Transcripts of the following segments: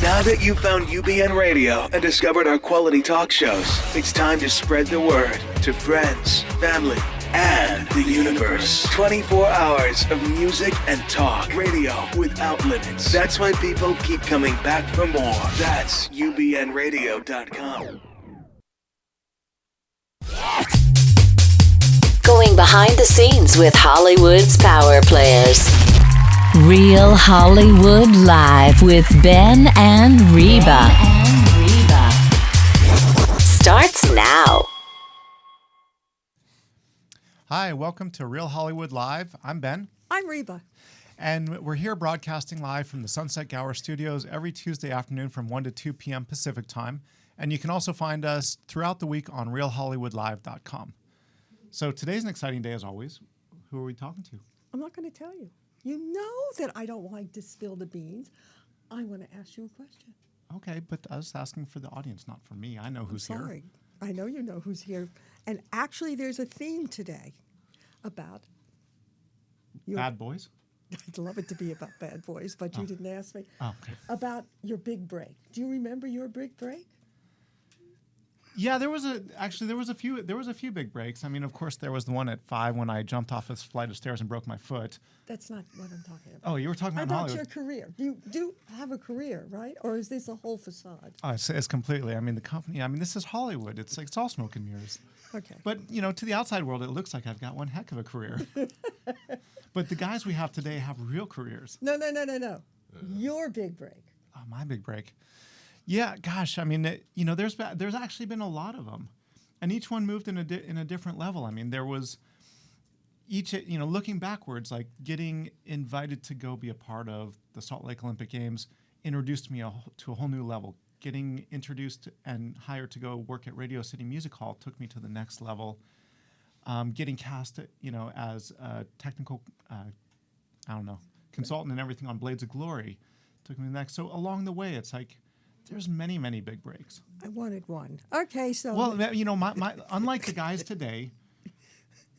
Now that you've found UBN Radio and discovered our quality talk shows, it's time to spread the word to friends, family, and the universe. 24 hours of music and talk. Radio without limits. That's why people keep coming back for more. That's ubnradio.com. Going behind the scenes with Hollywood's power players. Real Hollywood Live with Ben and Reba. Starts now. Hi, welcome to Real Hollywood Live. I'm Ben. I'm Reba. And we're here broadcasting live from the Sunset Gower Studios every Tuesday afternoon from 1 to 2 p.m. Pacific Time. And you can also find us throughout the week on realhollywoodlive.com. So today's an exciting day as always. Who are we talking to? I'm not going to tell you. You know that I don't like to spill the beans. I want to ask you a question. Okay, but I was asking for the audience, not for me. I know who's here. Sorry. I know you know who's here. And actually, there's a theme today about... Bad boys? I'd love it to be about bad boys, but you didn't ask me. Oh, okay. About your big break. Do you remember your big break? Yeah, there was a few big breaks. I mean, of course, there was the one at 5 when I jumped off a flight of stairs and broke my foot. That's not what I'm talking about. Oh, you were talking about Hollywood. Your career. You do have a career, right? Or is this a whole facade? Oh, it's completely. I mean, the company. I mean, this is Hollywood. It's like it's all smoke and mirrors. Okay. But you know, to the outside world, it looks like I've got one heck of a career. But the guys we have today have real careers. No. Your big break. Oh, my big break. Yeah, gosh. I mean, there's actually been a lot of them, and each one moved in a different level. I mean, there was each. Looking backwards, like getting invited to go be a part of the Salt Lake Olympic Games introduced me to a whole new level. Getting introduced and hired to go work at Radio City Music Hall took me to the next level. Getting cast, as a technical, consultant and everything on Blades of Glory took me to the next. So along the way, it's like there's many, many big breaks. I wanted one. Okay, so... Well, my unlike the guys today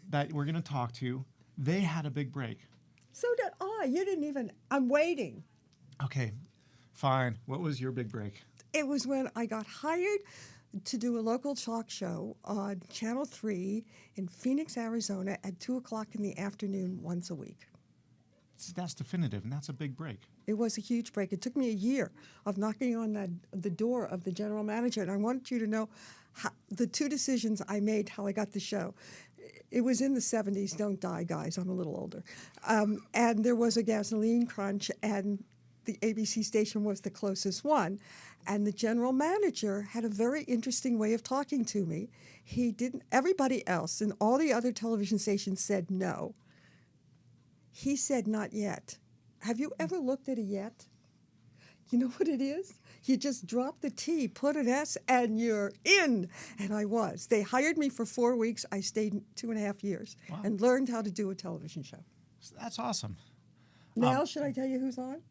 that we're going to talk to, they had a big break. So did I. You didn't even... I'm waiting. Okay, fine. What was your big break? It was when I got hired to do a local talk show on Channel 3 in Phoenix, Arizona at 2 o'clock in the afternoon once a week. That's definitive, and that's a big break. It was a huge break. It took me a year of knocking on the door of the general manager, and I want you to know the two decisions I made, how I got the show. It was in the 70s. Don't die, guys. I'm a little older. And there was a gasoline crunch, and the ABC station was the closest one. And the general manager had a very interesting way of talking to me. He didn't. Everybody else in all the other television stations said no. He said, not yet. Have you ever looked at a yet? You know what it is? You just drop the T, put an S, and you're in. And I was. They hired me for 4 weeks. I stayed 2.5 years and learned how to do a television show. That's awesome. Now, should I tell you who's on?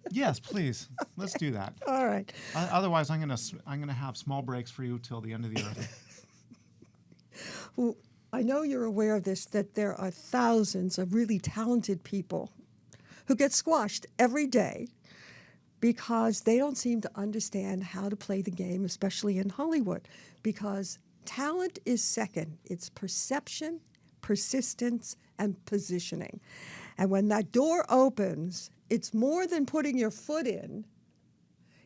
Yes, please. Let's do that. All right. Otherwise, I'm gonna have small breaks for you till the end of the earth. Well, I know you're aware of this, that there are thousands of really talented people who get squashed every day because they don't seem to understand how to play the game, especially in Hollywood, because talent is second. It's perception, persistence, and positioning. And when that door opens, it's more than putting your foot in.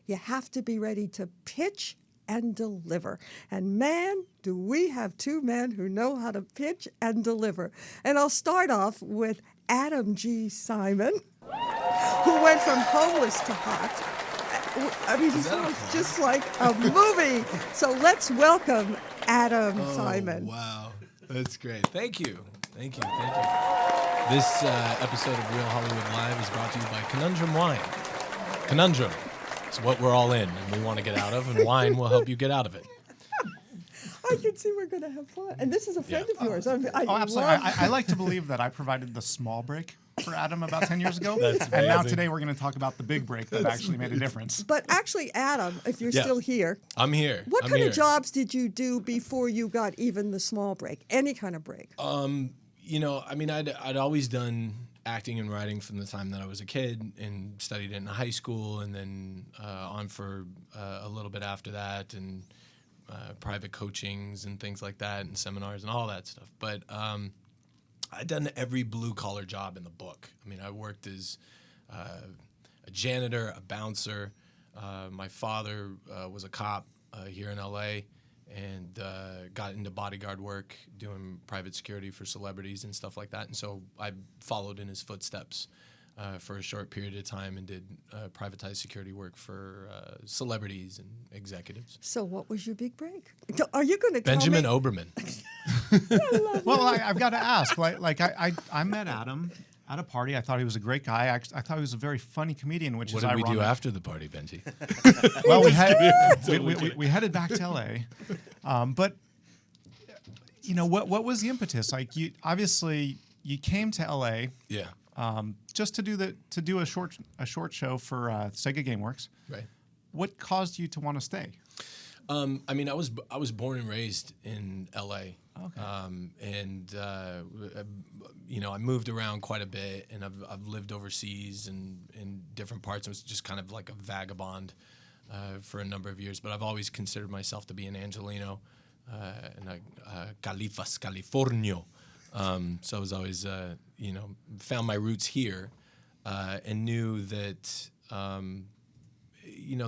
You have to be ready to pitch and deliver. And man, do we have two men who know how to pitch and deliver. And I'll start off with Adam G. Simon, who went from homeless to hot. I mean, he sounds just like a movie. So let's welcome Adam Simon. Wow, that's great. Thank you. This episode of Real Hollywood Live is brought to you by Conundrum Wine. Conundrum. It's what we're all in and we want to get out of, and wine will help you get out of it. I can see we're going to have fun. And this is a friend of yours. Absolutely. I like to believe that I provided the small break for Adam about 10 years ago. That's and now amazing. today we're going to talk about the big break that actually made a difference. But actually, Adam, if you're still here. I'm here. What kind of jobs did you do before you got even the small break? Any kind of break? I'd always done acting and writing from the time that I was a kid, and studied it in high school, and then on for a little bit after that, and private coachings and things like that, and seminars and all that stuff. But I'd done every blue-collar job in the book. I mean, I worked as a janitor, a bouncer. My father was a cop here in L.A., and got into bodyguard work, doing private security for celebrities and stuff like that. And so I followed in his footsteps for a short period of time and did privatized security work for celebrities and executives. So what was your big break? Are you going to Benjamin tell me? Oberman. Well, I've got to ask. I met Adam at a party. I thought he was a great guy. I thought he was a very funny comedian, which What is did ironic. we do after the party, Benji? Well, we headed back to LA, but what was the impetus? Like, you obviously you came to LA, Yeah. just to do a short show for Sega GameWorks. Right. What caused you to want to stay? I mean, I was born and raised in L.A. Okay. I moved around quite a bit, and I've lived overseas and in different parts. I was just kind of like a vagabond for a number of years, but I've always considered myself to be an Angelino and a Califas, Californio. So I was always, found my roots here and knew that,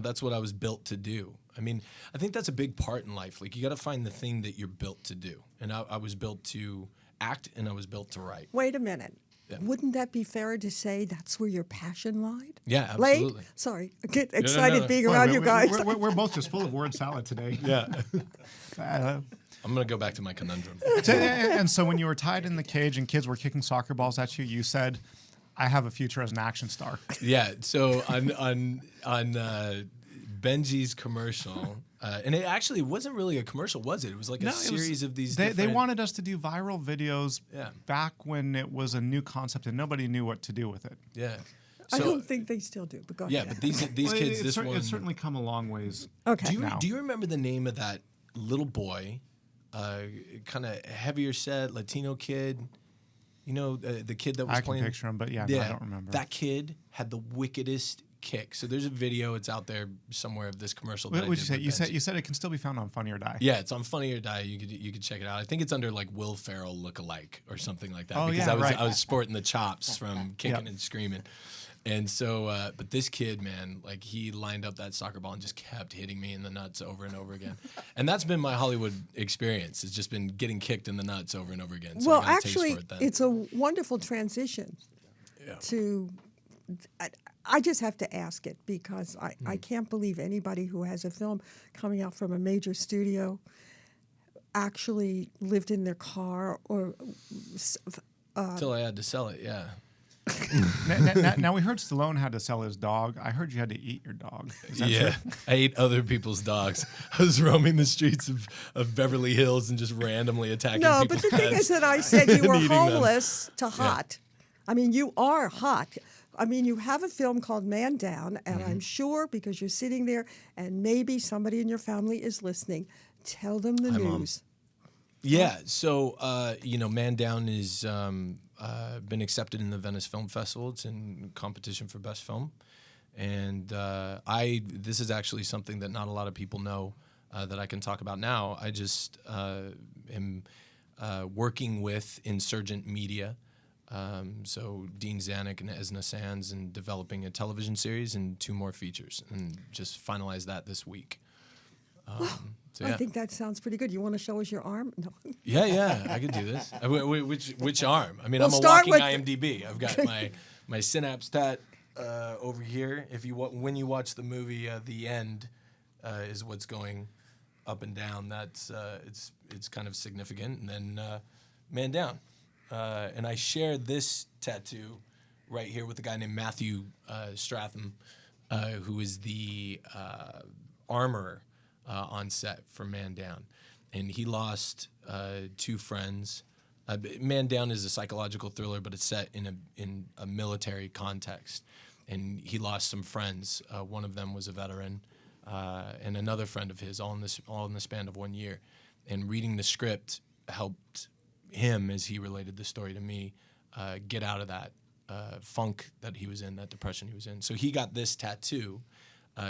that's what I was built to do. I mean, I think that's a big part in life. Like, you got to find the thing that you're built to do. And I was built to act, and I was built to write. Wait a minute. Yeah. Wouldn't that be fair to say that's where your passion lied? Yeah, absolutely. Sorry, I get excited being Well, around you guys. We're both just full of word salad today. Yeah. Uh, I'm going to go back to my conundrum. and so when you were tied in the cage and kids were kicking soccer balls at you, you said, "I have a future as an action star." Yeah. So on Benji's commercial, and it actually wasn't really a commercial, was it? It was like a series of these. They wanted us to do viral videos Yeah. back when it was a new concept and nobody knew what to do with it. Yeah. I So, don't think they still do, but go yeah, ahead. but these kids, this one. It's certainly come a long ways. Okay. Do you remember the name of that little boy, kind of heavier set Latino kid? You know, the kid that was I can playing. picture him, but no, I don't remember. That kid had the wickedest kick. So there's a video. It's out there somewhere of this commercial. That What would I you did say? with You said it can still be found on Funny or Die. Yeah, it's on Funny or Die. You could check it out. I think it's under like Will Ferrell look-alike or something like that. Oh, because yeah, I was sporting the chops from kicking Yep. and screaming. And so, but this kid, man, like, he lined up that soccer ball and just kept hitting me in the nuts over and over again. And that's been my Hollywood experience. It's just been getting kicked in the nuts over and over again. So I Well, got a taste actually, for it then. it's a wonderful transition to. I just have to ask it because I can't believe anybody who has a film coming out from a major studio actually lived in their car or. Until I had to sell it, yeah. Now we heard Stallone had to sell his dog. I heard you had to eat your dog. Is that Yeah, true? I ate other people's dogs. I was roaming the streets of Beverly Hills and just randomly attacking No, people's but the thing pets is that I said you were and eating them. homeless to hot. I mean, you are hot. I mean, you have a film called Man Down, and Mm-hmm. I'm sure because you're sitting there and maybe somebody in your family is listening, tell them the Hi, Mom. news. Yeah, so Man Down is been accepted in the Venice Film Festival. It's in competition for best film, and this is actually something that not a lot of people know that I can talk about now. I just am working with Insurgent Media, so Dean Zanuck and Esna Sands, and developing a television series and 2 more features, and just finalize that this week. So, I yeah. think that sounds pretty good. You want to show us your arm? No. Yeah, I could do this. Which arm? I mean, We'll I'm a start walking with- IMDb. I've got my synapse tat over here. When you watch the movie, the end is what's going up and down. That's it's kind of significant. And then Man Down, and I shared this tattoo right here with a guy named Matthew Stratham, who is the armorer on set for Man Down. And he lost 2 friends. Man Down is a psychological thriller, but it's set in a military context. And he lost some friends. One of them was a veteran, and another friend of his, all in the span of 1 year. And reading the script helped him, as he related the story to me, get out of that funk that he was in, that depression he was in. So he got this tattoo,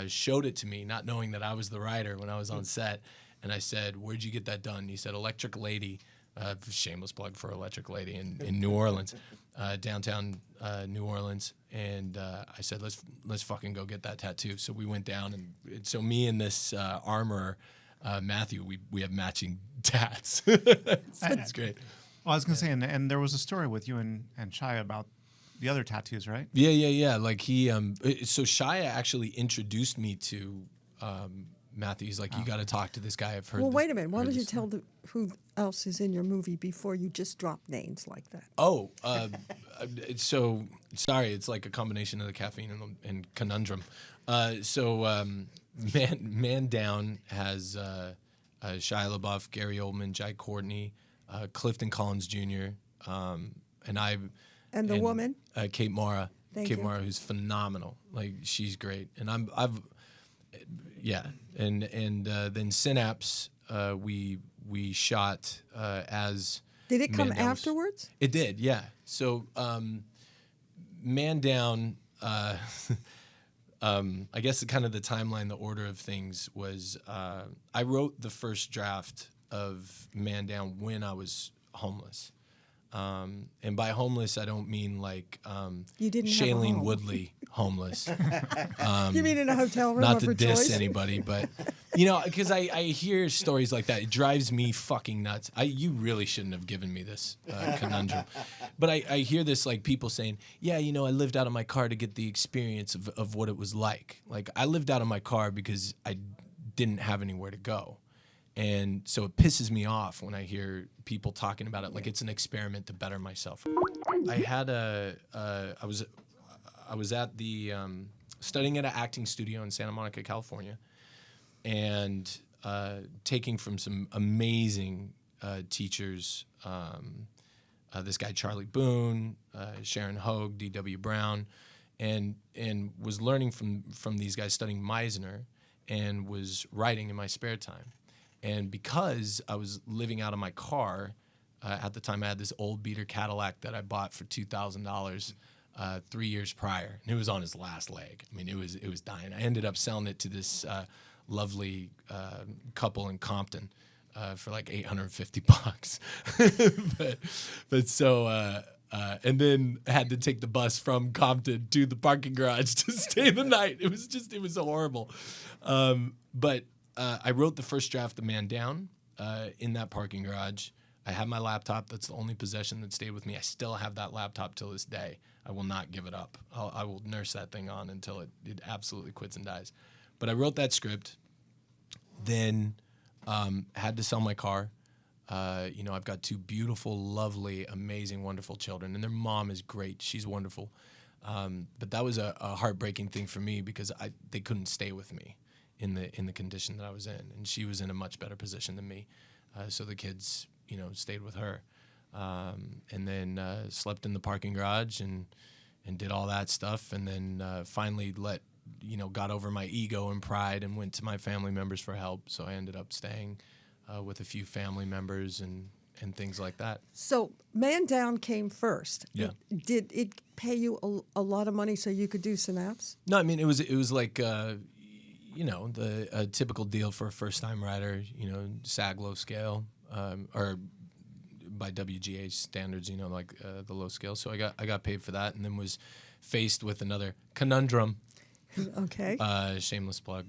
showed it to me, not knowing that I was the writer when I was on set. And I said, "Where'd you get that done?" He said, "Electric Lady." Shameless plug for Electric Lady in New Orleans, downtown New Orleans. And I said, let's fucking go get that tattoo. So we went down, and so me and this armorer, Matthew, we have matching tats. It's great. Well, I was gonna say, and there was a story with you and Shia about the other tattoos, right? Yeah. Like he, so Shia actually introduced me to Matthew. He's like, you got to talk to this guy. I've heard. Well, wait a minute. Why heard don't you this." tell who else is in your movie before you just drop names like that? Oh, so sorry. It's like a combination of the caffeine and conundrum. Man Down has Shia LaBeouf, Gary Oldman, Jai Courtney, Clifton Collins Jr., and I. And the woman? Kate Mara. Thank Kate you. Mara, who's phenomenal. Like, she's great. And then Synapse, we shot as. Did it come Man Down. afterwards? It did, yeah. So, Man Down. I guess kind of the timeline, the order of things was I wrote the first draft of Man Down when I was homeless. And by homeless, I don't mean like You didn't have a Shailene home. Woodley homeless. You mean in a hotel room Not of to her diss choice? anybody, but because I hear stories like that, it drives me fucking nuts. You really shouldn't have given me this conundrum, but I hear this, like, people saying, yeah, I lived out of my car to get the experience of what it was like. Like, I lived out of my car because I didn't have anywhere to go. And so it pisses me off when I hear people talking about it like it's an experiment to better myself. I had I was at the studying at an acting studio in Santa Monica, California, and taking from some amazing teachers. This guy Charlie Boone, Sharon Hogue, D.W. Brown, and was learning from these guys, studying Meisner, and was writing in my spare time. And because I was living out of my car, at the time I had this old beater Cadillac that I bought for $2,000 3 years prior, and it was on its last leg. I mean, it was dying. I ended up selling it to this lovely couple in Compton for like $850. but so and then had to take the bus from Compton to the parking garage to stay the night. It was horrible. But I wrote the first draft of Man Down in that parking garage. I had my laptop. That's the only possession that stayed with me. I still have that laptop till this day. I will not give it up. I will nurse that thing on until it absolutely quits and dies. But I wrote that script, then had to sell my car. I've got two beautiful, lovely, amazing, wonderful children, and their mom is great. She's wonderful. But that was a heartbreaking thing for me because they couldn't stay with me in the condition that I was in, and she was in a much better position than me. So the kids, stayed with her, and then slept in the parking garage and did all that stuff, and then finally got over my ego and pride and went to my family members for help. So I ended up staying with a few family members and things like that. So Man Down came first. Yeah. Did it pay you a lot of money so you could do Synapse? No, I mean, it was like the typical deal for a first-time writer, SAG low scale, or by WGA standards, like the low scale. So I got paid for that, and then was faced with another conundrum. Okay. Shameless plug,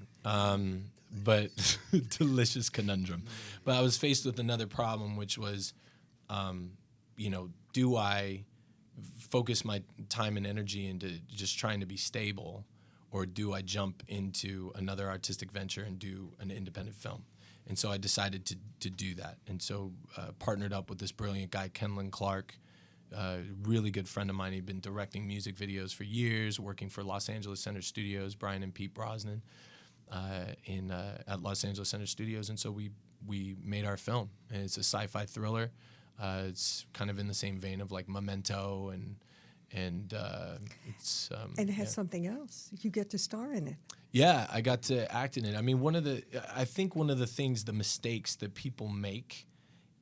but delicious conundrum. But I was faced with another problem, which was, do I focus my time and energy into just trying to be stable, or do I jump into another artistic venture and do an independent film? And so I decided to do that. And so partnered up with this brilliant guy, Kenlon Clark, really good friend of mine. He'd been directing music videos for years, working for Los Angeles Center Studios, Brian and Pete Brosnan, at Los Angeles Center Studios. And so we made our film. And it's a sci-fi thriller. It's kind of in the same vein of like Memento, and it's and it has something else. You get to star in it. Yeah, I got to act in it. I mean, I think one of the things, the mistakes that people make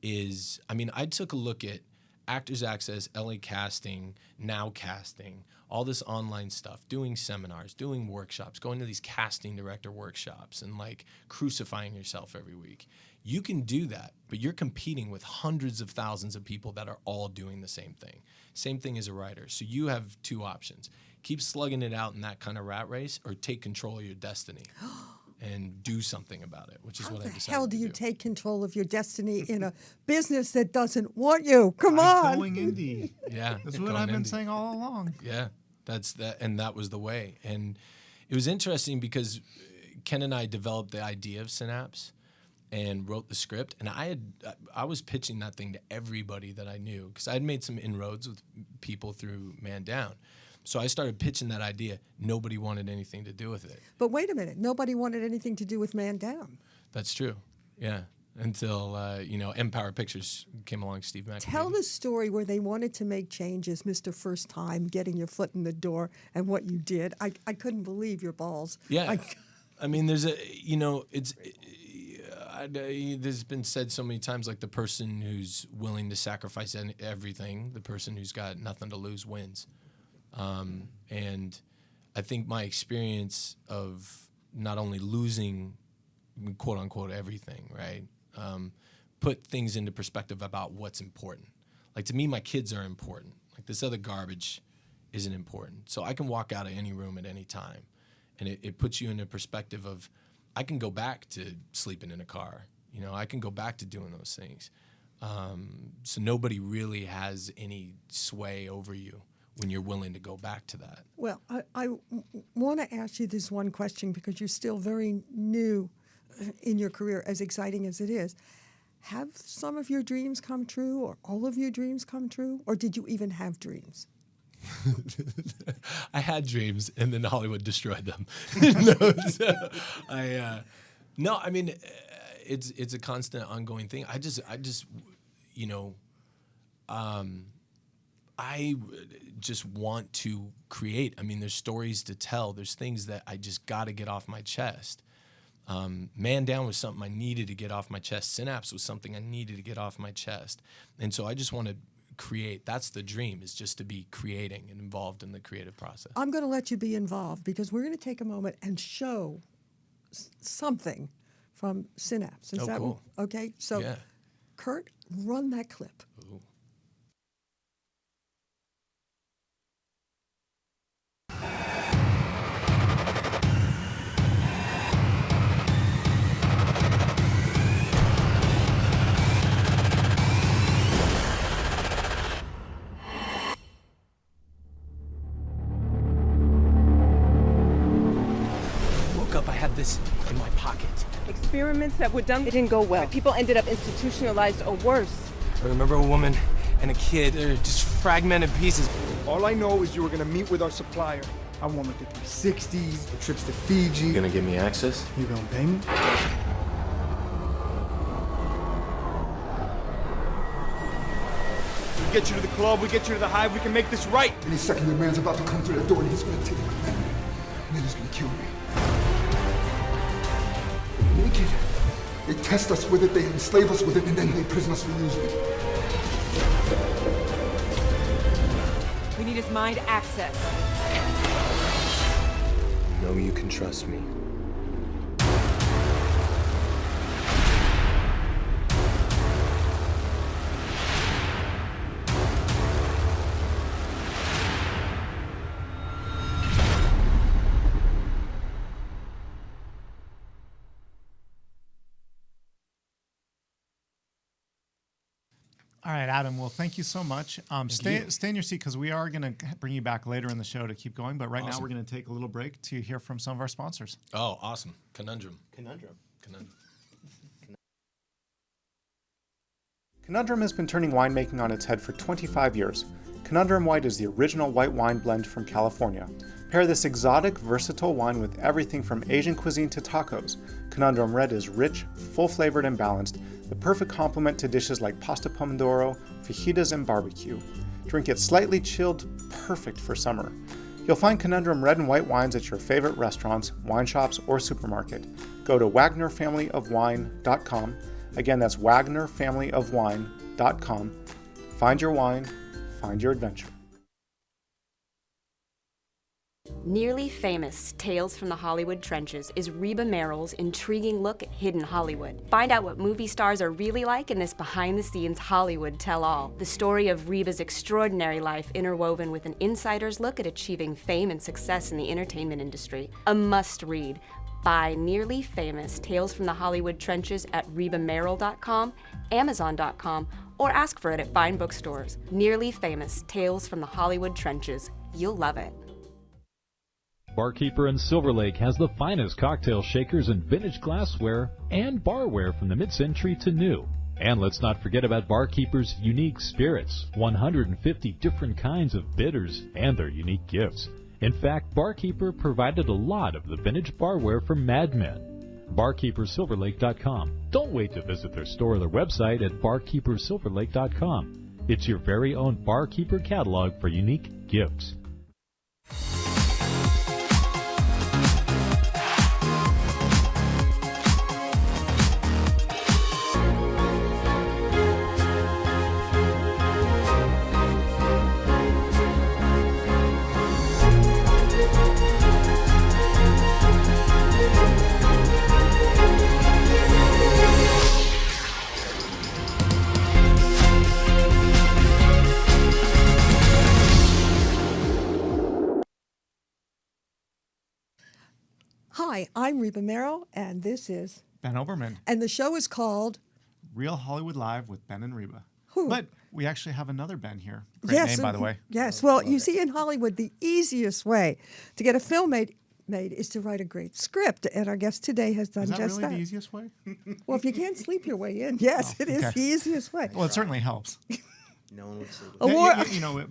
is, I mean, I took a look at Actors Access, LA Casting, Now Casting, all this online stuff, doing seminars, doing workshops, going to these casting director workshops and like crucifying yourself every week. You can do that, but you're competing with hundreds of thousands of people that are all doing the same thing. Same thing as a writer. So you have two options. Keep slugging it out in that kind of rat race, or take control of your destiny and do something about it, which is what I decided to do. How do you take control of your destiny in a business that doesn't want you? Come on. Going indie. Yeah. That's what going I've been indie. saying all along. Yeah, that's that, and that was the way. And it was interesting because Ken and I developed the idea of Synapse and wrote the script, and I was pitching that thing to everybody that I knew because I had made some inroads with people through Man Down. So I started pitching that idea. Nobody wanted anything to do with it. But wait a minute. Nobody wanted anything to do with Man Down. That's true. Yeah. Until, Empire Pictures came along, Steve McAfee. Tell the story where they wanted to make changes, Mr. First Time, getting your foot in the door, and what you did. I couldn't believe your balls. Yeah. I mean, there's been said so many times, like the person who's willing to sacrifice everything, the person who's got nothing to lose wins. And I think my experience of not only losing, quote unquote, everything, right, put things into perspective about what's important. Like, to me, my kids are important. Like, this other garbage isn't important. So I can walk out of any room at any time. And it puts you in a perspective of, I can go back to sleeping in a car. I can go back to doing those things. So nobody really has any sway over you when you're willing to go back to that. Well, I want to ask you this one question because you're still very new in your career, as exciting as it is. Have some of your dreams come true, or all of your dreams come true, or did you even have dreams? I had dreams, and then Hollywood destroyed them. It's a constant, ongoing thing. I just want to create. I mean, there's stories to tell. There's things that I just got to get off my chest. Man Down was something I needed to get off my chest. Synapse was something I needed to get off my chest. And so I just want to create. That's the dream, is just to be creating and involved in the creative process. I'm going to let you be involved because we're going to take a moment and show something from Synapse. Is that cool. Okay? So, Yeah. Kurt, run that clip. Ooh. I had this in my pocket. Experiments that were done, it didn't go well. People ended up institutionalized or worse. I remember a woman and a kid, they're just fragmented pieces. All I know is you were gonna meet with our supplier. I want like the 360s, the trips to Fiji. You gonna give me access? You gonna pay me? We get you to the club, we get you to the hive, we can make this right. Any second, your man's about to come through the door and he's gonna take my man. And then he's gonna kill me. Naked. They test us with it, they enslave us with it, and then they prison us for using it. We need his mind access. You know you can trust me. All right, Adam. Well, thank you so much. Stay in your seat because we are going to bring you back later in the show to keep going. But right now, we're going to take a little break to hear from some of our sponsors. Oh, awesome. Conundrum. Conundrum has been turning winemaking on its head for 25 years. Conundrum White is the original white wine blend from California. Pair this exotic, versatile wine with everything from Asian cuisine to tacos. Conundrum Red is rich, full-flavored, and balanced, the perfect complement to dishes like pasta pomodoro, fajitas, and barbecue. Drink it slightly chilled, perfect for summer. You'll find Conundrum Red and White wines at your favorite restaurants, wine shops, or supermarket. Go to WagnerFamilyOfWine.com. Again, that's WagnerFamilyOfWine.com. Find your wine, find your adventure. Nearly Famous Tales from the Hollywood Trenches is Reba Merrill's intriguing look at hidden Hollywood. Find out what movie stars are really like in this behind-the-scenes Hollywood tell-all. The story of Reba's extraordinary life interwoven with an insider's look at achieving fame and success in the entertainment industry. A must-read. Buy Nearly Famous Tales from the Hollywood Trenches at rebamerrill.com, amazon.com, or ask for it at fine bookstores. Nearly Famous Tales from the Hollywood Trenches. You'll love it. Barkeeper in Silver Lake has the finest cocktail shakers and vintage glassware and barware from the mid-century to new. And let's not forget about Barkeeper's unique spirits, 150 different kinds of bitters, and their unique gifts. In fact, Barkeeper provided a lot of the vintage barware for Mad Men. BarkeeperSilverLake.com. Don't wait to visit their store or their website at BarkeeperSilverLake.com. It's your very own Barkeeper catalog for unique gifts. Hi, I'm Reba Merrill, and this is Ben Oberman. And the show is called Real Hollywood Live with Ben and Reba. Who? But we actually have another Ben here. Great name, by the way. Yes. Well, you see, in Hollywood, the easiest way to get a film made is to write a great script, and our guest today has done Is that just really that. the easiest way? Well, if you can't sleep your way in, yes, it is the easiest way. Well, it certainly helps. No one would sleep. You know,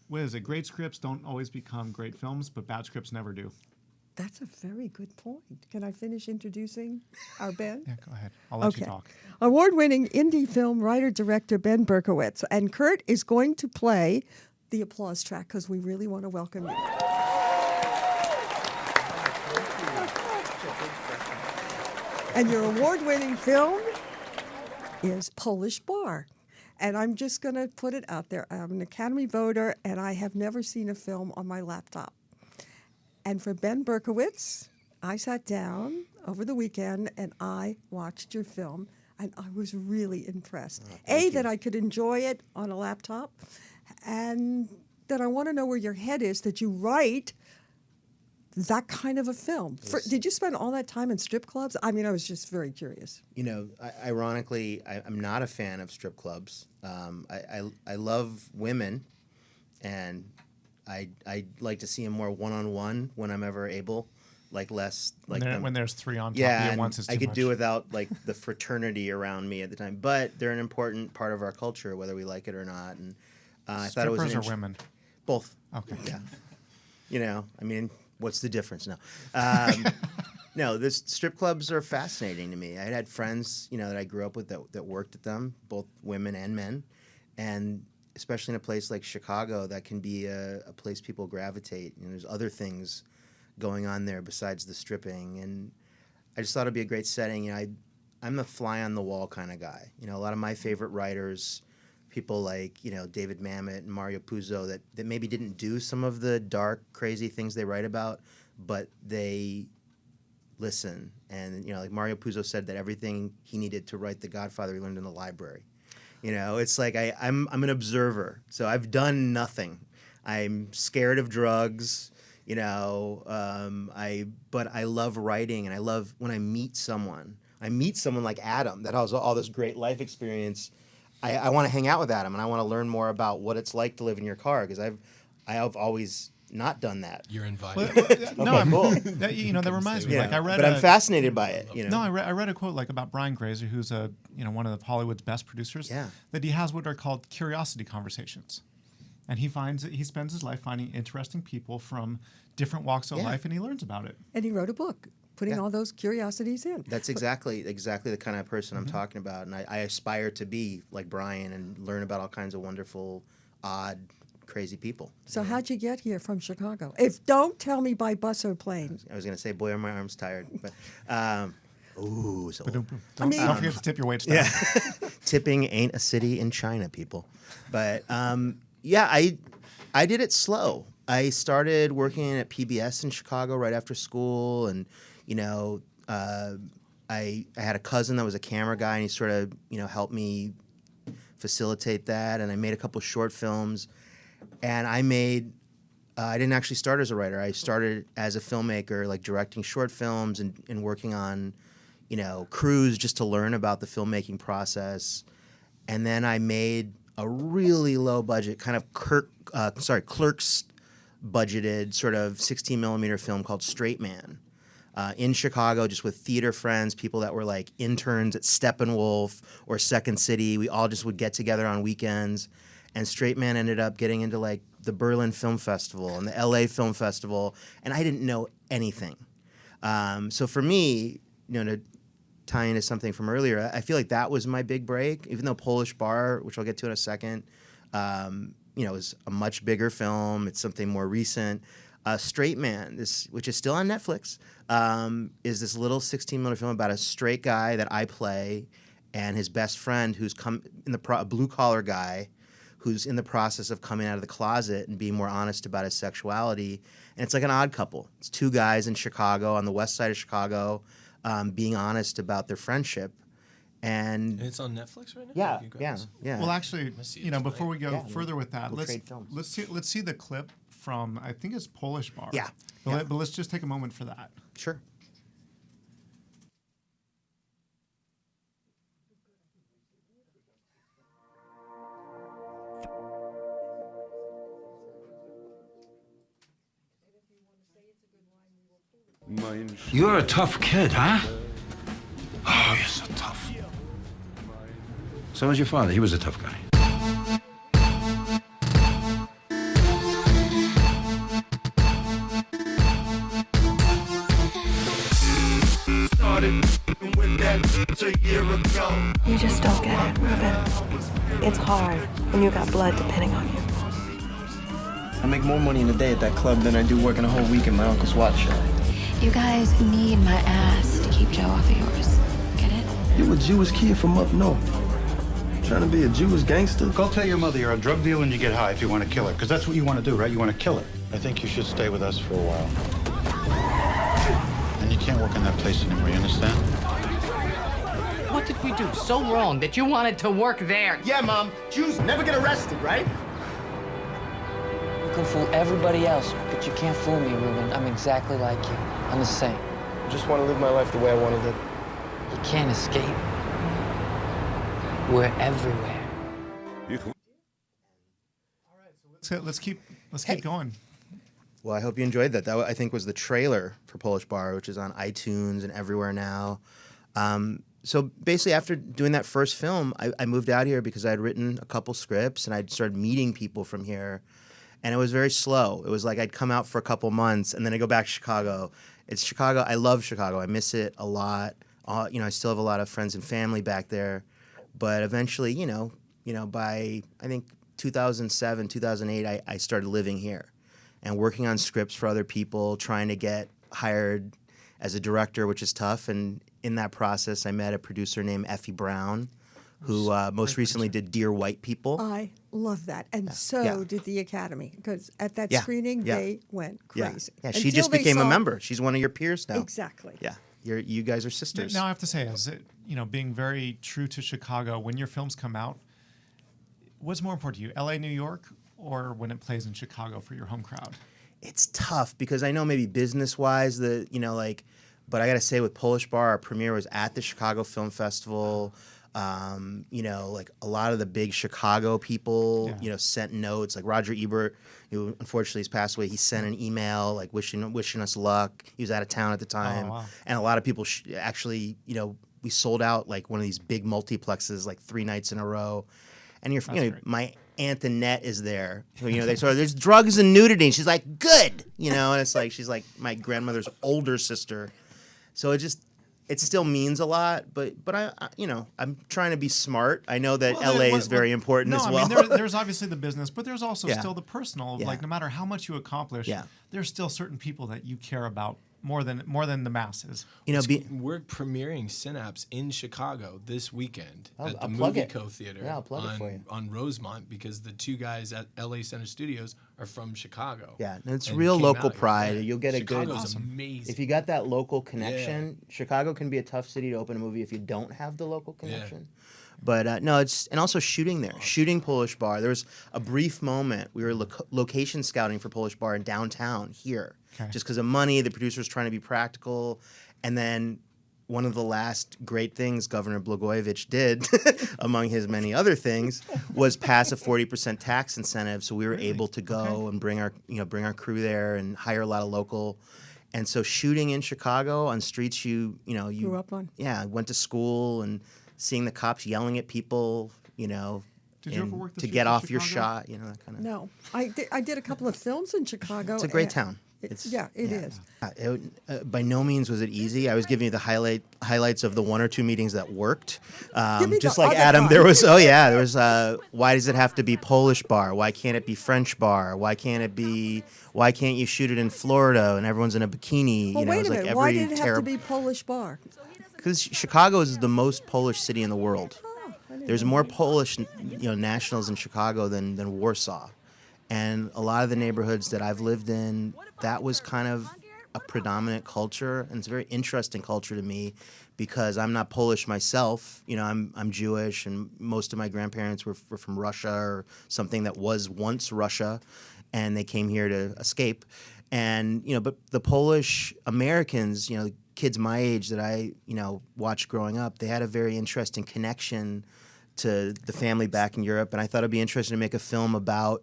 what is it? Great scripts don't always become great films, but bad scripts never do. That's a very good point. Can I finish introducing our Ben? Yeah, go ahead. I'll let you talk. Award-winning indie film writer-director Ben Berkowitz. And Kurt is going to play the applause track because we really want to welcome you. And your award-winning film is Polish Bar. And I'm just going to put it out there. I'm an Academy voter, and I have never seen a film on my laptop. And for Ben Berkowitz, I sat down over the weekend and I watched your film, and I was really impressed. That I could enjoy it on a laptop, and that I want to know where your head is that you write that kind of a film. Did you spend all that time in strip clubs? I mean, I was just very curious. You know, ironically, I'm not a fan of strip clubs. I love women, and I like to see them more one-on-one when I'm ever able, like less like when there's three on top of you at once is too I could much. do without like the fraternity around me at the time. But they're an important part of our culture, whether we like it or not. And I thought it was strippers or women? Both. Okay. Yeah. You know, I mean, what's the difference now? No, this strip clubs are fascinating to me. I had friends, you know, that I grew up with that worked at them, both women and men, and especially in a place like Chicago, that can be a place people gravitate. You know, there's other things going on there besides the stripping, and I just thought it'd be a great setting. You know, I'm the fly on the wall kind of guy. You know, a lot of my favorite writers, people like, you know, David Mamet and Mario Puzo, that maybe didn't do some of the dark, crazy things they write about, but they listen. And, you know, like Mario Puzo said that everything he needed to write The Godfather he learned in the library. You know, it's like I'm an observer, so I've done nothing. I'm scared of drugs, you know, but I love writing, and I love when I meet someone. I meet someone like Adam that has all this great life experience. I want to hang out with Adam, and I want to learn more about what it's like to live in your car, because I've always not done that. You're invited. Cool. That reminds me. Yeah, like I read, but I'm fascinated by it. You know? No, I read a quote like about Brian Grazer, who's one of Hollywood's best producers. Yeah. That he has what are called curiosity conversations, and he spends his life finding interesting people from different walks of life, and he learns about it. And he wrote a book putting all those curiosities in. That's exactly the kind of person I'm talking about, and I aspire to be like Brian and learn about all kinds of wonderful, odd, crazy people. So how'd you get here from Chicago? Don't tell me by bus or plane. I was going to say, boy, are my arms tired. But Ooh, so Don't forget to tip your wait staff. Yeah. Tipping ain't a city in China, people. But yeah, I did it slow. I started working at PBS in Chicago right after school, and I had a cousin that was a camera guy, and he sort of helped me facilitate that. And I made a couple short films, and I didn't actually start as a writer. I started as a filmmaker, like directing short films and working on crews just to learn about the filmmaking process. And then I made a really low budget, kind of Clerks budgeted sort of 16 millimeter film called Straight Man in Chicago, just with theater friends, people that were like interns at Steppenwolf or Second City. We all just would get together on weekends. And Straight Man ended up getting into like the Berlin Film Festival and the LA Film Festival. And I didn't know anything. So for me, to tie into something from earlier, I feel like that was my big break, even though Polish Bar, which I'll get to in a second, is a much bigger film. It's something more recent. Straight Man, which is still on Netflix, is this little 16-minute film about a straight guy that I play and his best friend who's a blue-collar guy who's in the process of coming out of the closet and being more honest about his sexuality. And it's like an odd couple. It's two guys in Chicago, on the west side of Chicago, being honest about their friendship. And it's on Netflix right now? Yeah. Well, actually, before we go further with that, let's see the clip from, I think it's Polish Bar. Yeah. But let's just take a moment for that. Sure. You're a tough kid, huh? Oh, you're so tough. So was your father. He was a tough guy. You just don't get it, Ruben. It's hard when you got blood depending on you. I make more money in a day at that club than I do working a whole week in my uncle's watch shop. You guys need my ass to keep Joe off of yours. Get it? You a Jewish kid from up north. Trying to be a Jewish gangster? Go tell your mother you're a drug dealer and you get high if you want to kill her. Because that's what you want to do, right? You want to kill her. I think you should stay with us for a while. And you can't work in that place anymore, you understand? What did we do so wrong that you wanted to work there? Yeah, Mom. Jews never get arrested, right? You can fool everybody else, but you can't fool me, Ruben. I'm exactly like you. I'm the same. I just want to live my life the way I want to live. You can't escape. We're everywhere. Let's keep going. Well, I hope you enjoyed that. That, I think, was the trailer for Polish Bar, which is on iTunes and everywhere now. So basically, after doing that first film, I moved out here because I had written a couple scripts and I'd started meeting people from here. And it was very slow. It was like I'd come out for a couple months and then I'd go back to Chicago. It's Chicago. I love Chicago. I miss it a lot. I still have a lot of friends and family back there. But eventually, by I think 2007, 2008, I started living here and working on scripts for other people, trying to get hired as a director, which is tough. And in that process, I met a producer named Effie Brown, who most recently did Dear White People. I love that. And did the Academy, because at that screening, they went crazy. Yeah, she just became a member. She's one of your peers now. Exactly. Yeah, you guys are sisters. Now I have to say, being very true to Chicago, when your films come out, what's more important to you, LA, New York, or when it plays in Chicago for your home crowd? It's tough because I know maybe business-wise, but I got to say with Polish Bar, our premiere was at the Chicago Film Festival. Like a lot of the big Chicago people, sent notes. Like Roger Ebert, who unfortunately has passed away, he sent an email like wishing us luck. He was out of town at the time, and a lot of people actually, we sold out like one of these big multiplexes like 3 nights in a row. And my Aunt Annette is there. There's drugs and nudity. And she's like, good, and it's like she's like my grandmother's older sister. So it still means a lot, but I'm trying to be smart. I know that LA is very important as well. I mean, there's obviously the business, but there's also still the personal. Like no matter how much you accomplish, there's still certain people that you care about more than the masses. You know, we're premiering Synapse in Chicago this weekend at the I'll plug it. Movieco Theater Yeah, I'll plug it for you. on Rosemont, because the two guys at LA Center Studios are from Chicago. Yeah, and it's and real came local out here. pride. Yeah. You'll get a Chicago's good. amazing. If you got that local connection, Chicago can be a tough city to open a movie if you don't have the local connection. But no, and also shooting there, shooting Polish Bar. There was a brief moment we were location scouting for Polish Bar in downtown here, just because of money. The producer was trying to be practical, and then one of the last great things Governor Blagojevich did, among his many other things, was pass a 40% tax incentive. So we were able to go and bring our crew there and hire a lot of local. And so shooting in Chicago on streets you grew up on. Yeah, went to school and seeing the cops yelling at people, Did you ever work the to streets get of off your Chicago? shot, that kind of. No, I did a couple of films in Chicago. It's a great and town. It is. By no means was it easy. I was giving you the highlights of the 1 or 2 meetings that worked. Just like Adam, there was why does it have to be Polish bar? Why can't it be French bar? Why can't you shoot it in Florida and everyone's in a bikini? Well, wait a minute. Why did it have to terrible. be Polish bar? Because Chicago is the most Polish city in the world. There's more Polish, nationals in Chicago than Warsaw, and a lot of the neighborhoods that I've lived in, that was kind of a predominant culture, and it's a very interesting culture to me because I'm not Polish myself. I'm Jewish, and most of my grandparents were from Russia or something that was once Russia, and they came here to escape. And but the Polish Americans, kids my age that I watched growing up, they had a very interesting connection to the family back in Europe, and I thought it'd be interesting to make a film about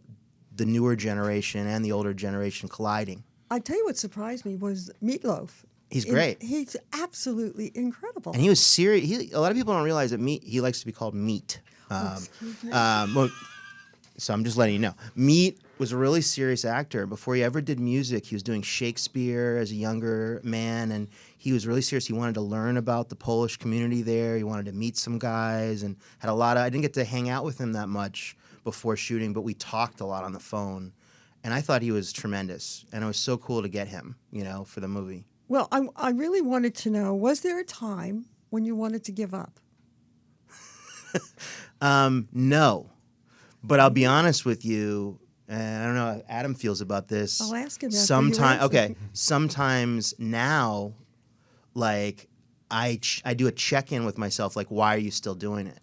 the newer generation and the older generation colliding. I tell you what surprised me was Meatloaf. He's great. He's absolutely incredible. And he was serious. A lot of people don't realize that he likes to be called Meat. So I'm just letting you know. Meat was a really serious actor. Before he ever did music, he was doing Shakespeare as a younger man, and he was really serious. He wanted to learn about the Polish community there. He wanted to meet some guys, and had I didn't get to hang out with him that much before shooting, but we talked a lot on the phone. And I thought he was tremendous, and it was so cool to get him, for the movie. Well, I really wanted to know, was there a time when you wanted to give up? No. But I'll be honest with you, and I don't know how Adam feels about this. I'll ask him after Sometimes now, like, I do a check-in with myself, like, why are you still doing it?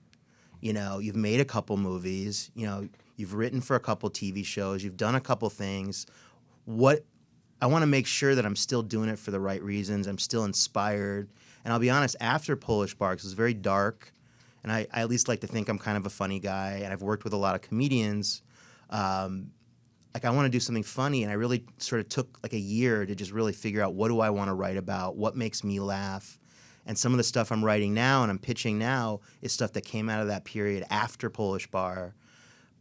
You've made a couple movies, you've written for a couple TV shows, you've done a couple things. I want to make sure that I'm still doing it for the right reasons. I'm still inspired. And I'll be honest, after Polish Bar, 'cause it was very dark, and I at least like to think I'm kind of a funny guy, and I've worked with a lot of comedians. I want to do something funny, and I really sort of took like a year to just really figure out what do I want to write about, what makes me laugh. And some of the stuff I'm writing now and I'm pitching now is stuff that came out of that period after Polish Bar.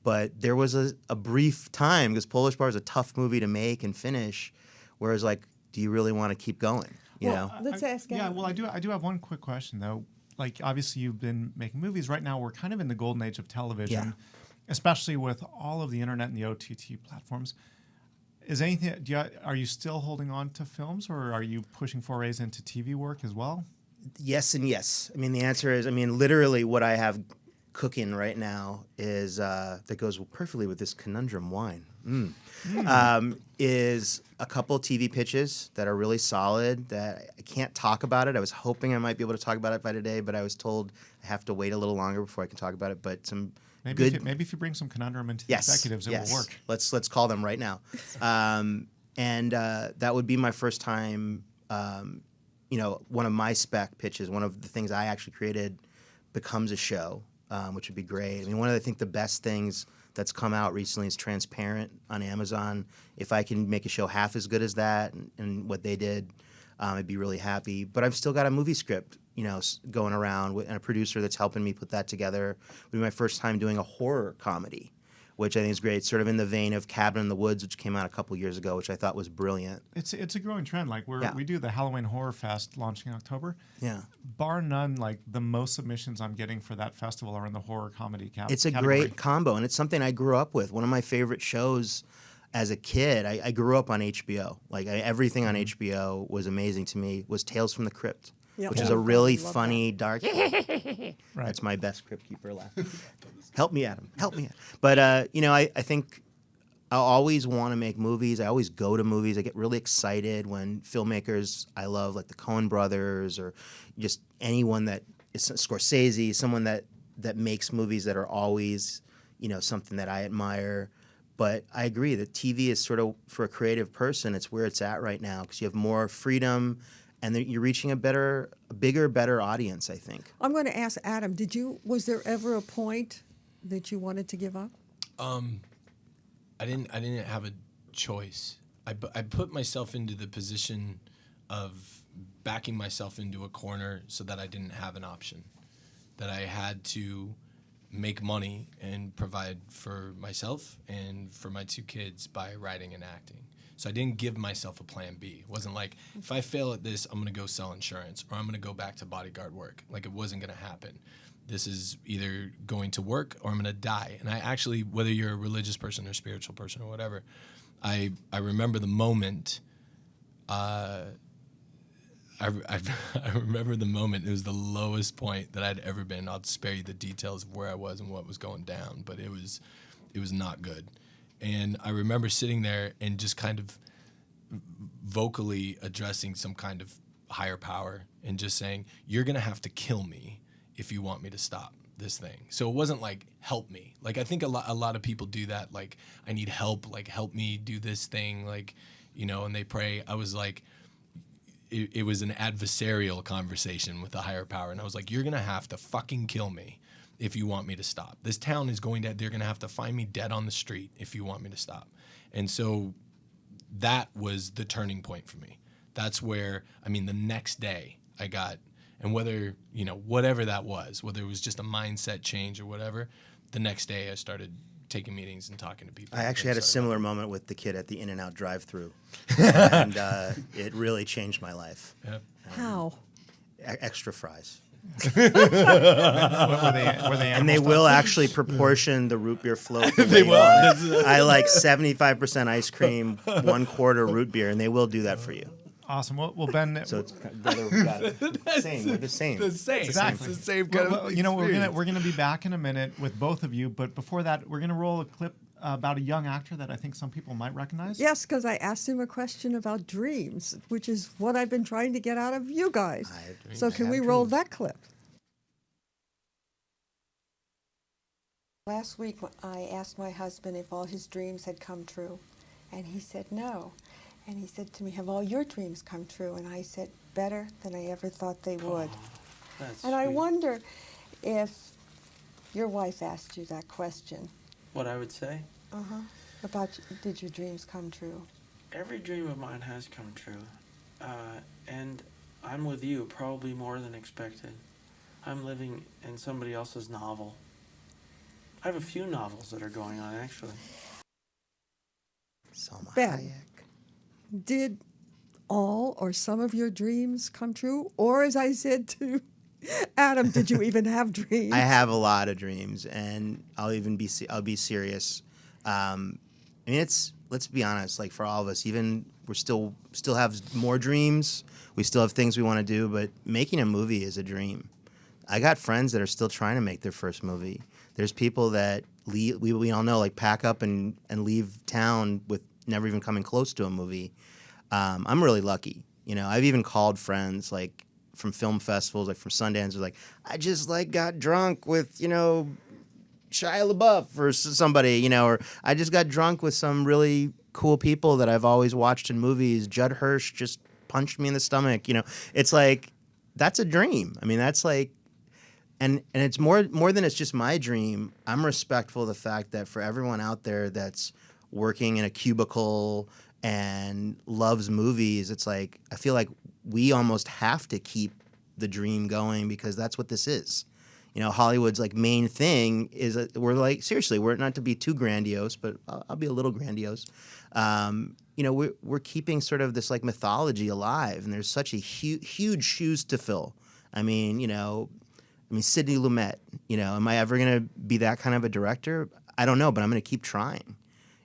But there was a brief time, because Polish Bar is a tough movie to make and finish, where it was like, do you really want to keep going? Let's ask him. Yeah, well, I do have one quick question, though. Like, obviously, you've been making movies. Right now, we're kind of in the golden age of television, especially with all of the internet and the OTT platforms. Are you still holding on to films, or are you pushing forays into TV work as well? Yes and yes. I mean, the answer is, literally what I have cooking right now is that goes perfectly with this conundrum wine. Is a couple TV pitches that are really solid that I can't talk about it. I was hoping I might be able to talk about it by today, but I was told I have to wait a little longer before I can talk about it. But maybe if you bring some conundrum into the executives, it will work. Let's call them right now. And that would be my first time. One of my spec pitches, one of the things I actually created, becomes a show, which would be great. I think the best things that's come out recently is Transparent on Amazon. If I can make a show half as good as that and what they did, I'd be really happy. But I've still got a movie script, going around and a producer that's helping me put that together. It'll be my first time doing a horror comedy, which I think is great, sort of in the vein of Cabin in the Woods, which came out a couple years ago, which I thought was brilliant. It's a growing trend. Like we do the Halloween Horror Fest launching in October. Yeah. Bar none, like the most submissions I'm getting for that festival are in the horror comedy category. It's a great combo, and it's something I grew up with. One of my favorite shows, as a kid, I grew up on HBO. Like everything on HBO was amazing to me. Was Tales from the Crypt, which is a really funny, dark. That's my best Crypt Keeper laugh. Help me, Adam. Help me. But I think I always want to make movies. I always go to movies. I get really excited when filmmakers I love, like the Coen brothers, or just anyone that is Scorsese, someone that makes movies that are always, something that I admire. But I agree that TV is sort of, for a creative person, it's where it's at right now because you have more freedom and you're reaching a bigger, better audience, I think. I'm going to ask Adam, was there ever a point that you wanted to give up? I didn't have a choice. I put myself into the position of backing myself into a corner so that I didn't have an option, that I had to make money and provide for myself and for my 2 kids by writing and acting. So I didn't give myself a plan B. It wasn't like, if I fail at this, I'm going to go sell insurance or I'm going to go back to bodyguard work. Like, it wasn't going to happen. This is either going to work or I'm going to die. And I actually, whether you're a religious person or spiritual person or whatever, I remember the moment. I remember the moment. It was the lowest point that I'd ever been. I'll spare you the details of where I was and what was going down, but it was not good. And I remember sitting there and just kind of vocally addressing some kind of higher power and just saying, "You're gonna have to kill me if you want me to stop this thing." So it wasn't like, help me. Like, I think a lot of people do that. Like, I need help. Like, help me do this thing. Like, and they pray. I was like, it was an adversarial conversation with a higher power. And I was like, you're going to have to fucking kill me if you want me to stop. This town is they're going to have to find me dead on the street if you want me to stop. And so that was the turning point for me. That's where, the next day I got, and whether, whatever that was, whether it was just a mindset change or whatever, the next day I started taking meetings and talking to people. I actually had a similar moment with the kid at the In-N-Out drive-thru, and it really changed my life. Yep. How? Extra fries. Were they and they will actually proportion the root beer float the way you want it. I like 75% ice cream, 1/4 root beer, and they will do that for you. Awesome. Well, Ben. So it's the same. We're the same. The same. Exactly. It's the same kind of experience. We're gonna be back in a minute with both of you, but before that, we're gonna roll a clip about a young actor that I think some people might recognize. Yes, because I asked him a question about dreams, which is what I've been trying to get out of you guys. So can we roll that clip? Last week, I asked my husband if all his dreams had come true, and he said no. And he said to me, "Have all your dreams come true?" And I said, "Better than I ever thought they would." That's and I sweet. wonder if your wife asked you that question. What I would say? About, did your dreams come true? Every dream of mine has come true. And I'm with you, probably more than expected. I'm living in somebody else's novel. I have a few novels that are going on, actually. Ben, did all or some of your dreams come true? Or, as I said to Adam, did you even have dreams? I have a lot of dreams, and I'll be serious. Let's be honest, like for all of us, even we're still have more dreams. We still have things we want to do, but making a movie is a dream. I got friends that are still trying to make their first movie. There's people that we all know, like, pack up and leave town with never even coming close to a movie. I'm really lucky. I've even called friends, like, from film festivals, like from Sundance, like, I just got drunk with, Shia LaBeouf or somebody, or I just got drunk with some really cool people that I've always watched in movies. Judd Hirsch just punched me in the stomach. It's like, that's a dream. That's like, and it's more than it's just my dream. I'm respectful of the fact that for everyone out there that's working in a cubicle and loves movies, it's like, I feel like we almost have to keep the dream going because that's what this is. Hollywood's main thing is that we're not to be too grandiose, but I'll be a little grandiose. We're keeping sort of this mythology alive, and there's such a huge shoes to fill. Sidney Lumet, am I ever going to be that kind of a director? I don't know, but I'm going to keep trying.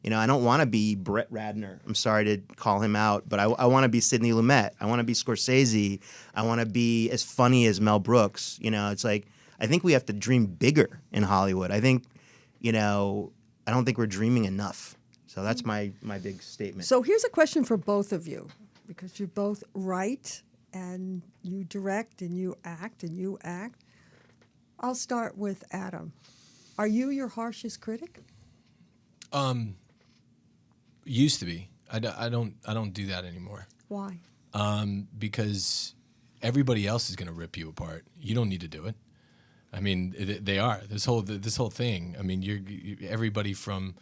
You know, I don't want to be Brett Ratner. I'm sorry to call him out, but I want to be Sidney Lumet. I want to be Scorsese. I want to be as funny as Mel Brooks. You know, it's like, I think we have to dream bigger in Hollywood. I think, you know, I don't think we're dreaming enough. So that's my big statement. So here's a question for both of you, because you both write and you direct and you act and you act. I'll start with Adam. Are you your harshest critic? Used to be. I don't do that anymore. Why? Because everybody else is going to rip you apart. You don't need to do it. I mean, they are. This whole thing. I mean, everybody from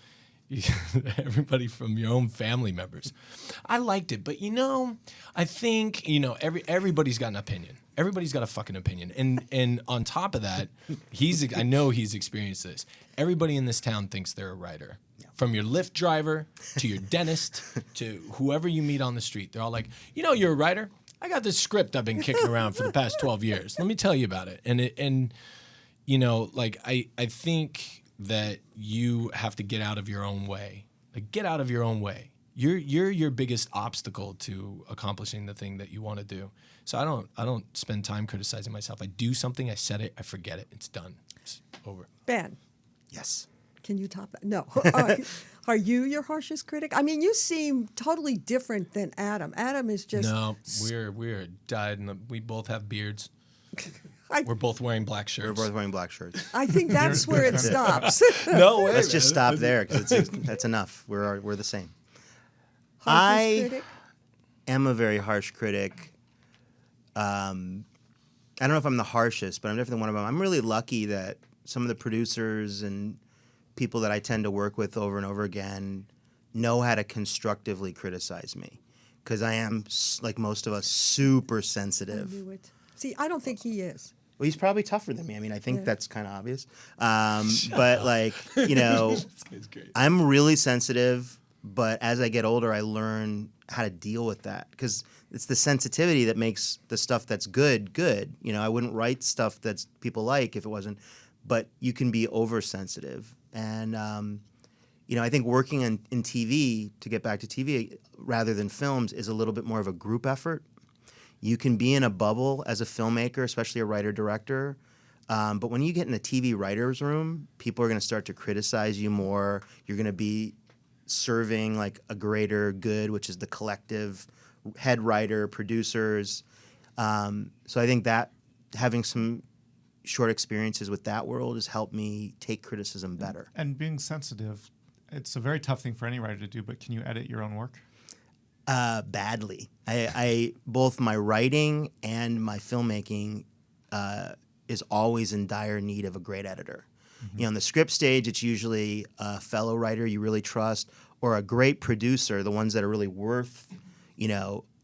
your own family members. I liked it, but I think everybody's got an opinion. Everybody's got a fucking opinion, and on top of that, I know he's experienced this. Everybody in this town thinks they're a writer. From your Lyft driver to your dentist to whoever you meet on the street, they're all like, you're a writer. I got this script I've been kicking around for the past 12 years. Let me tell you about it. I think that you have to get out of your own way. Like, get out of your own way. You're your biggest obstacle to accomplishing the thing that you want to do. So I don't spend time criticizing myself. I do something, I said it, I forget it, it's done. It's over. Ben. Yes. Can you top that? No. Are you your harshest critic? I mean, you seem totally different than Adam. Adam is just... No, we're dyed, and we both have beards. We're both wearing black shirts. We're both wearing black shirts. I think that's where it stops. No way. Let's just stop there, because that's enough. We're the same. Harshest critic? Am a very harsh critic. I don't know if I'm the harshest, but I'm definitely one of them. I'm really lucky that some of the producers and people that I tend to work with over and over again know how to constructively criticize me, because I am, like most of us, super sensitive. I knew it. See, I don't think he is. Well, he's probably tougher than me. I mean, I think that's kind of obvious. But I'm really sensitive, but as I get older, I learn how to deal with that, because it's the sensitivity that makes the stuff that's good. I wouldn't write stuff that people like if it wasn't, but you can be oversensitive. And, I think working in TV, to get back to TV, rather than films, is a little bit more of a group effort. You can be in a bubble as a filmmaker, especially a writer-director. But when you get in a TV writer's room, people are going to start to criticize you more. You're going to be serving like a greater good, which is the collective head writer, producers. So I think that having some short experiences with that world has helped me take criticism better. And being sensitive, it's a very tough thing for any writer to do, but can you edit your own work? Badly. I both my writing and my filmmaking is always in dire need of a great editor. On the script stage, it's usually a fellow writer you really trust, or a great producer. The ones that are really worth,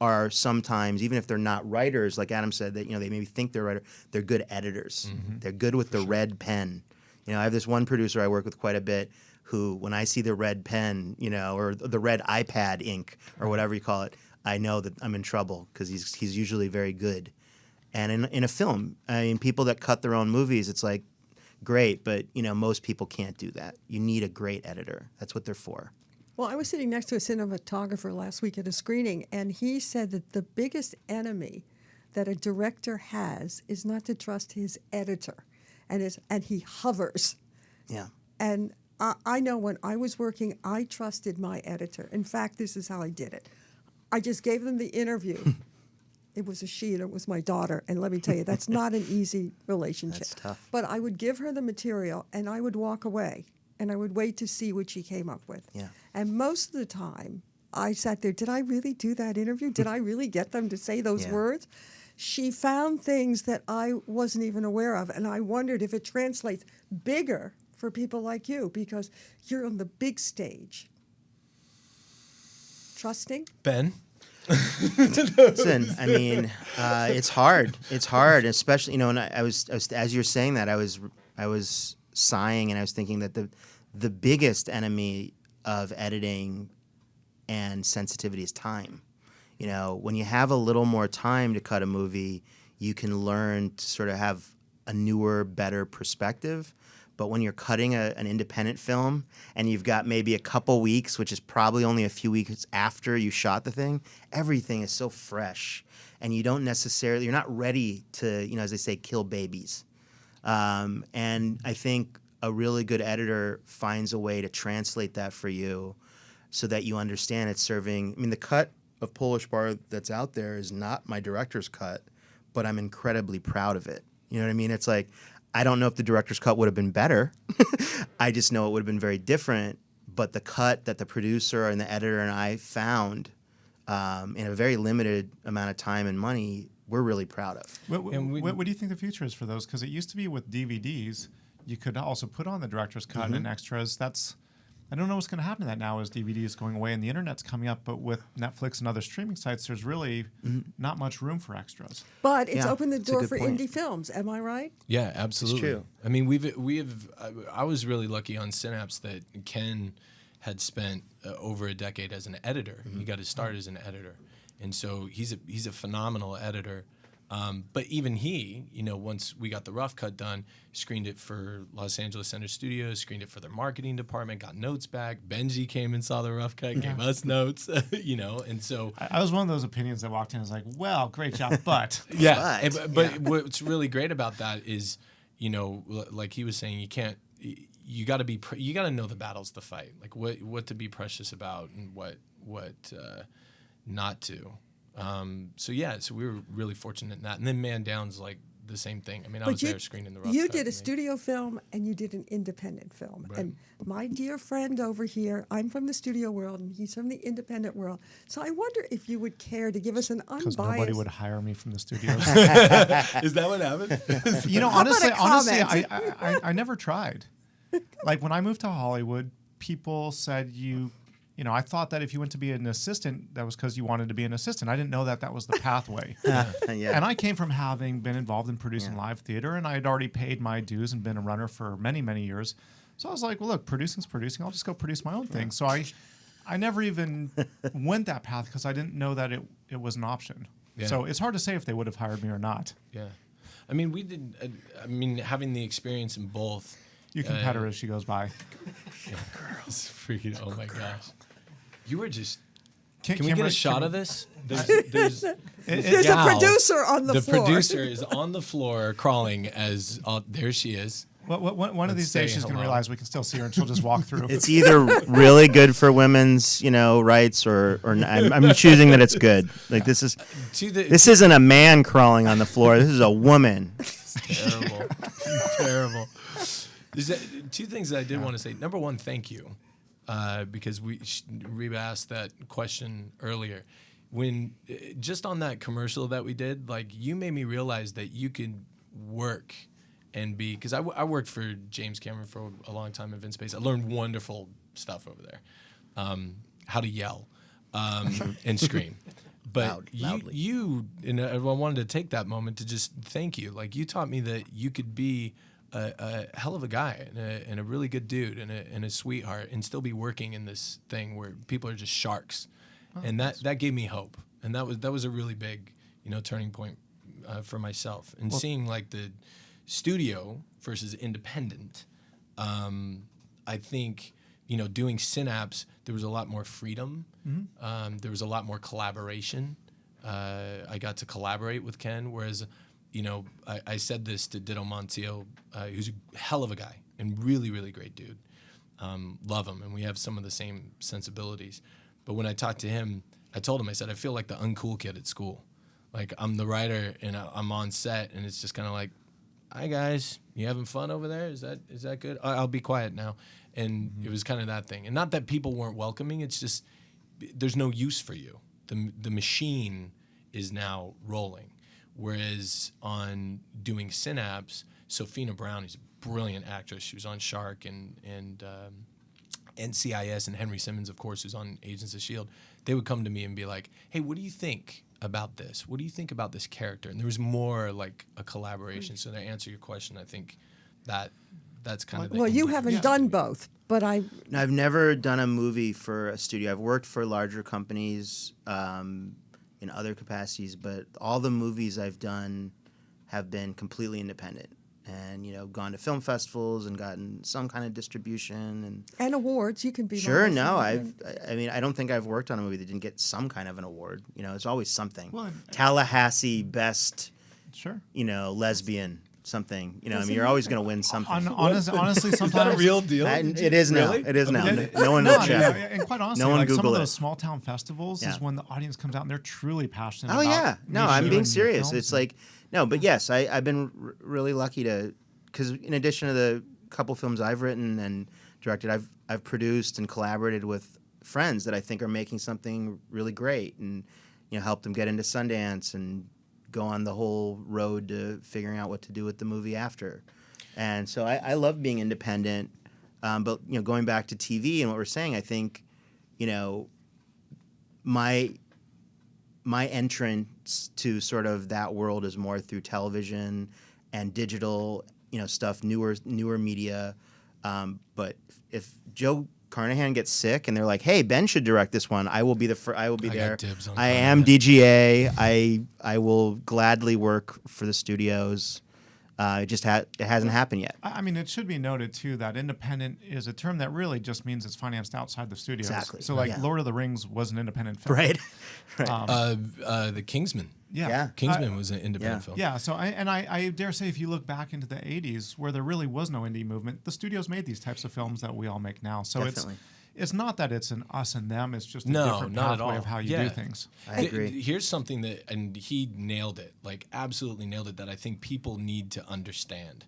are sometimes, even if they're not writers, like Adam said, that they maybe think they're a writer, they're good editors. They're good with the red pen. I have this one producer I work with quite a bit who, when I see the red pen, or the red iPad ink, or whatever you call it, I know that I'm in trouble, because he's usually very good. And in a film, I mean, people that cut their own movies, it's like, great, but most people can't do that. You need a great editor. That's what they're for. Well, I was sitting next to a cinematographer last week at a screening, and he said that the biggest enemy that a director has is not to trust his editor, and he hovers. Yeah. And I know when I was working, I trusted my editor. In fact, this is how I did it. I just gave them the interview. It was a she, and it was my daughter. And let me tell you, that's not an easy relationship. That's tough. But I would give her the material, and I would walk away, and I would wait to see what she came up with. Yeah. And most of the time, I sat there, did I really do that interview? Did I really get them to say those words? She found things that I wasn't even aware of, and I wondered if it translates bigger for people like you, because you're on the big stage. Trusting? Ben? Listen, I mean, it's hard. It's hard, especially, and I was as you're saying that, I was sighing, and I was thinking that the biggest enemy of editing and sensitivity is time. When you have a little more time to cut a movie, you can learn to sort of have a newer, better perspective. But when you're cutting an independent film and you've got maybe a couple weeks, which is probably only a few weeks after you shot the thing, everything is so fresh. And you don't necessarily, you're not ready to, as they say, kill babies. And I think a really good editor finds a way to translate that for you so that you understand it's serving. I mean, the cut of Polish Bar that's out there is not my director's cut, but I'm incredibly proud of it. You know what I mean? It's like, I don't know if the director's cut would have been better. I just know it would have been very different. But the cut that the producer and the editor and I found in a very limited amount of time and money, we're really proud of. What do you think the future is for those? Because it used to be with DVDs, you could also put on the director's cut and extras. I don't know what's going to happen to that now as DVD is going away and the internet's coming up. But with Netflix and other streaming sites, there's really not much room for extras. But it's opened the door for indie films. Am I right? Yeah, absolutely. It's true. I mean, I was really lucky on Synapse that Ken had spent over a decade as an editor. He got his start as an editor, and so he's a phenomenal editor. But even he, once we got the rough cut done, screened it for Los Angeles Center Studios, screened it for their marketing department, got notes back. Benji came and saw the rough cut, gave us notes, and so... I was one of those opinions that walked in and was like, well, great job, but... Yeah, but what's really great about that is, like he was saying, you got to know the battles to fight, like what to be precious about and what not to. So we were really fortunate in that. And then Man Down's like the same thing. I mean, I was there screening the rough You cut, did a studio film and you did an independent film. Right. And my dear friend over here, I'm from the studio world and he's from the independent world. So I wonder if you would care to give us an unbiased... Because nobody would hire me from the studios. Is that what happened? Honestly, I never tried. Like when I moved to Hollywood, people said I thought that if you went to be an assistant, that was because you wanted to be an assistant. I didn't know that was the pathway. And I came from having been involved in producing live theater, and I had already paid my dues and been a runner for many, many years. So I was like, well, look, producing's producing. I'll just go produce my own thing. So I never even went that path because I didn't know that it was an option. Yeah. So it's hard to say if they would have hired me or not. Yeah. I mean, we did. Having the experience in both. You can pet her as she goes by. Yeah, girls, freaking! Oh my gosh, you were just. Can we get a shot of this? There's a producer on the floor. The producer is on the floor crawling as there she is. Well, one of these days she's going to realize we can still see her and she'll just walk through. It's either really good for women's, rights, or I'm choosing that it's good. Like this isn't a man crawling on the floor. This is a woman. Terrible, terrible. There's two things that I did want to say. Number one, thank you, because Reba asked that question earlier. When just on that commercial that we did, like you made me realize that you could work and be, because I worked for James Cameron for a long time at VinSpace. I learned wonderful stuff over there, how to yell and scream. But loudly. you and I wanted to take that moment to just thank you. Like you taught me that you could be a hell of a guy and a really good dude and a sweetheart and still be working in this thing where people are just sharks. And that gave me hope. And that was a really big, turning point for myself. And seeing like the studio versus independent, I think, doing Synapse, there was a lot more freedom. Mm-hmm. There was a lot more collaboration. I got to collaborate with Ken, whereas I said this to Ditto Montiel, who's a hell of a guy and really, really great dude. Love him, and we have some of the same sensibilities. But when I talked to him, I told him, I said, I feel like the uncool kid at school. Like, I'm the writer, and I'm on set, and it's just kind of like, hi, guys, you having fun over there? Is that good? I'll be quiet now. And it was kind of that thing. And not that people weren't welcoming, it's just there's no use for you. The machine is now rolling. Whereas on doing Synapse, Sophina Brown is a brilliant actress. She was on Shark and NCIS, and Henry Simmons, of course, who's on Agents of S.H.I.E.L.D. They would come to me and be like, hey, what do you think about this? What do you think about this character? And there was more like a collaboration. So to answer your question, I think that's kind of the you haven't done both, but No, I've never done a movie for a studio. I've worked for larger companies in other capacities, but all the movies I've done have been completely independent. and gone to film festivals and gotten some kind of distribution and awards. You can be sure. modest. No, I don't think I've worked on a movie that didn't get some kind of an award. It's always something. Well, Tallahassee best, sure, lesbian. Something, you're always going to win something. Honestly, sometimes is that a real deal? It is really? now. It is now. No one no, will check. And quite honestly, no one like Google some of it. those small town festivals is when the audience comes out and they're truly passionate. Oh about yeah, no, me I'm being shooting serious. films. It's like no, but yes, I've been really lucky because in addition to the couple films I've written and directed, I've produced and collaborated with friends that I think are making something really great, and helped them get into Sundance and go on the whole road to figuring out what to do with the movie after. And so I love being independent. But going back to TV and what we're saying, I think, my entrance to sort of that world is more through television and digital, stuff, newer media. But if Joe Carnahan gets sick and they're like, "Hey, Ben should direct this one," I will be I will be there. I am DGA. I will gladly work for the studios. It hasn't happened yet. I mean, it should be noted too that independent is a term that really just means it's financed outside the studios. Exactly. So, Lord of the Rings was an independent film, right? The Kingsman. Yeah. Kingsman was an independent film. Yeah. So, I dare say, if you look back into the '80s, where there really was no indie movement, the studios made these types of films that we all make now. So Definitely. It's not that it's an us and them. It's just a No, different not at pathway all. of how you do things. I agree. Here's something and he nailed it, absolutely nailed it, that I think people need to understand.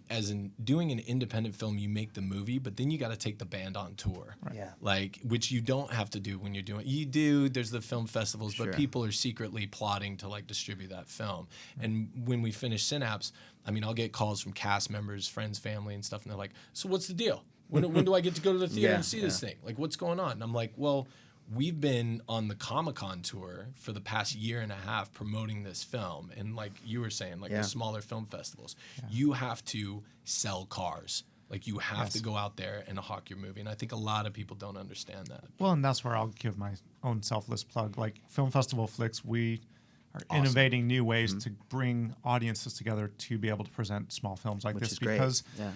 As in doing an independent film, you make the movie, but then you got to take the band on tour. Right. Yeah. Which you don't have to do when you're doing. You do. There's the film festivals, Sure. but people are secretly plotting to distribute that film. And when we finish Synapse, I'll get calls from cast members, friends, family, and stuff, and they're like, "So what's the deal? When do I get to go to the theater and see this thing? What's going on?" And I'm like, "Well, we've been on the Comic-Con tour for the past year and a half promoting this film, and like you were saying, the smaller film festivals, you have to sell cars. You have to go out there and hawk your movie, and I think a lot of people don't understand that." Well, and that's where I'll give my own selfless plug. Film Festival Flicks, we are innovating new ways to bring audiences together to be able to present small films like Which this is great. because. Yeah.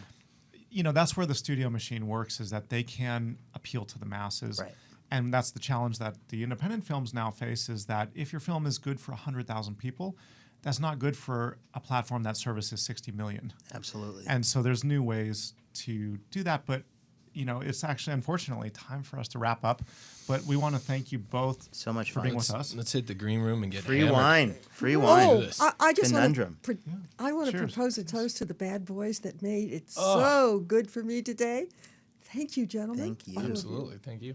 That's where the studio machine works, is that they can appeal to the masses. Right. And that's the challenge that the independent films now face, is that if your film is good for 100,000 people, that's not good for a platform that services 60 million. Absolutely. And so there's new ways to do that. But, it's actually, unfortunately, time for us to wrap up. But we want to thank you both so much for being with us. Let's hit the green room and get free hammered. wine. Free wine. I just Conundrum. want to propose a toast to the bad boys that made it so good for me today. Thank you, gentlemen. Thank you. Absolutely. Thank you.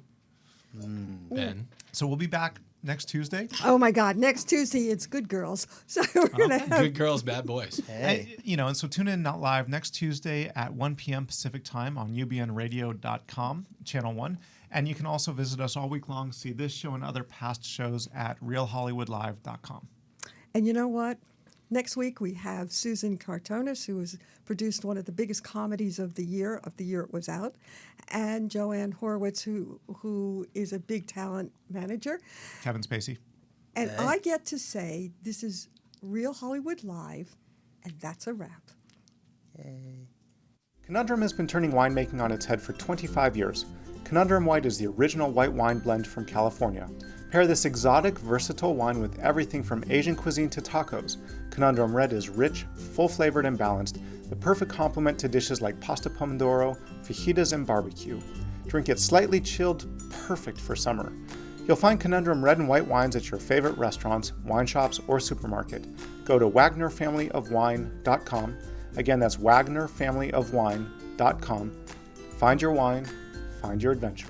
Ben. So we'll be back next Tuesday. Oh my God! Next Tuesday, it's Good Girls. So we're gonna have Good Girls, Bad Boys. Hey. And so tune in not live next Tuesday at 1 p.m. Pacific time on ubnradio.com, channel 1. And you can also visit us all week long, see this show and other past shows at realhollywoodlive.com. And you know what? Next week we have Susan Cartonis, who has produced one of the biggest comedies of the year it was out, and Joanne Horowitz, who is a big talent manager. Kevin Spacey. And I get to say this is Real Hollywood Live, and that's a wrap. Yay. Conundrum has been turning winemaking on its head for 25 years. Conundrum White is the original white wine blend from California. Pair this exotic, versatile wine with everything from Asian cuisine to tacos. Conundrum Red is rich, full-flavored, and balanced, the perfect complement to dishes like pasta pomodoro, fajitas, and barbecue. Drink it slightly chilled, perfect for summer. You'll find Conundrum Red and White wines at your favorite restaurants, wine shops, or supermarket. Go to WagnerFamilyOfWine.com. Again, that's WagnerFamilyOfWine.com. Find your wine, find your adventure.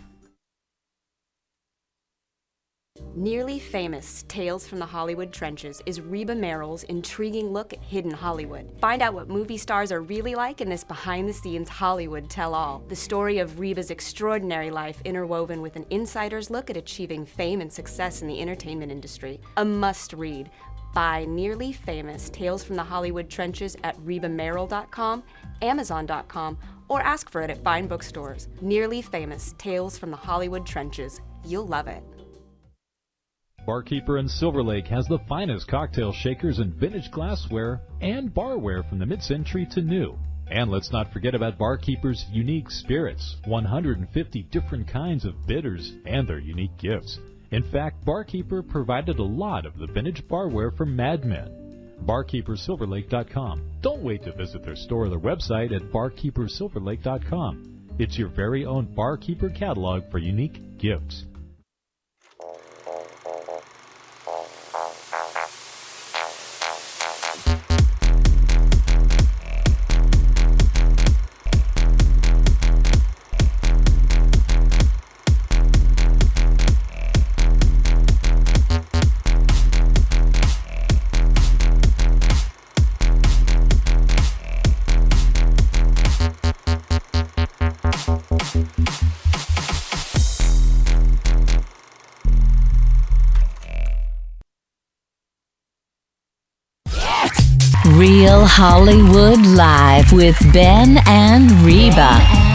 Nearly Famous, Tales from the Hollywood Trenches is Reba Merrill's intriguing look at hidden Hollywood. Find out what movie stars are really like in this behind-the-scenes Hollywood tell-all. The story of Reba's extraordinary life interwoven with an insider's look at achieving fame and success in the entertainment industry. A must-read. Buy Nearly Famous, Tales from the Hollywood Trenches at rebamerrill.com, amazon.com, or ask for it at fine bookstores. Nearly Famous, Tales from the Hollywood Trenches. You'll love it. Barkeeper in Silver Lake has the finest cocktail shakers and vintage glassware and barware from the mid-century to new. And let's not forget about Barkeeper's unique spirits, 150 different kinds of bitters, and their unique gifts. In fact, Barkeeper provided a lot of the vintage barware for Mad Men. BarkeeperSilverLake.com. Don't wait to visit their store or their website at BarkeeperSilverLake.com. It's your very own Barkeeper catalog for unique gifts. Real Hollywood Live with Ben and Reba.